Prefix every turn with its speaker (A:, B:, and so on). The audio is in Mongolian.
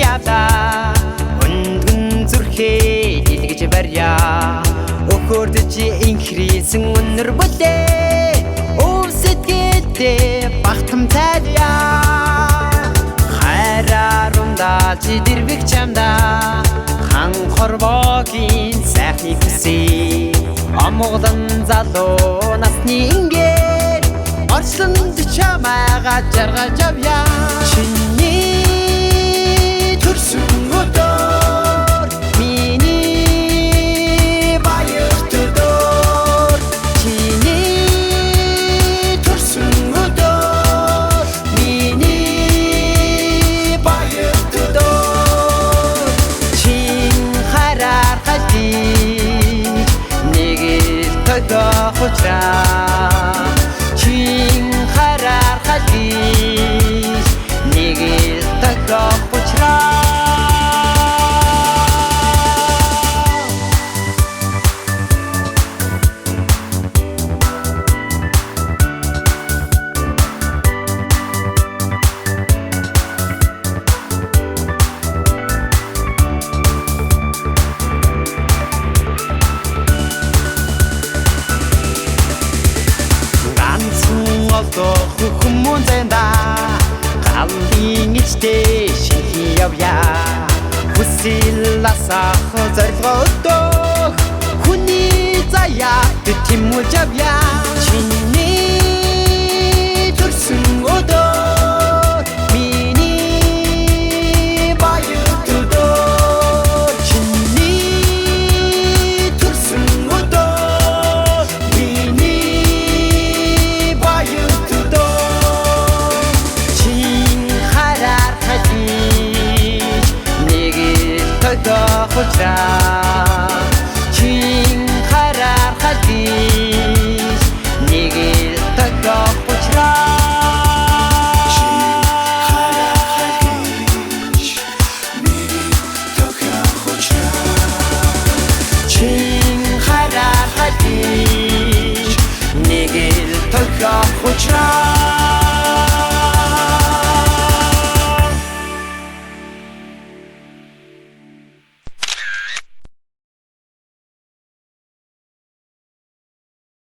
A: явда Үндгэн зүрхээ дэлгэж барья Өхөрдөж инхрийсэн өнөр бүлээ Өвсөдгээдээ бахтам тайля Хайраарунда чи дэрвэг чамда Хан хорвогийн сайхны хүсээ Амгалан залуу насны ингээр Орчлонд чамайга жаргаж авья Чиний төрсөн өдөр Миний баяр төдөр Чиний төрсөн өдөр Миний баяр төдөр Чин хараар хажиг Нэг л тогтоох учраа Чин хараар хажиг Нэг л тогтоох учраа Олдох хүмүүн зэнда Галын ичтэй шинхий явья Хүсэл асах зорилгоо өдөх Хүний заяа тэмүүлж авья Чиний төрсөн өдөр Миний баяр төдөр Чиний төрсөн өдөр Миний баяр төдөр Чин хараар хажиж Нэг л тогтоох учраа Чин хараар хажиж Нэг л тогтоох учраа Чин хараар хажиж Нэг л тогтоох учраа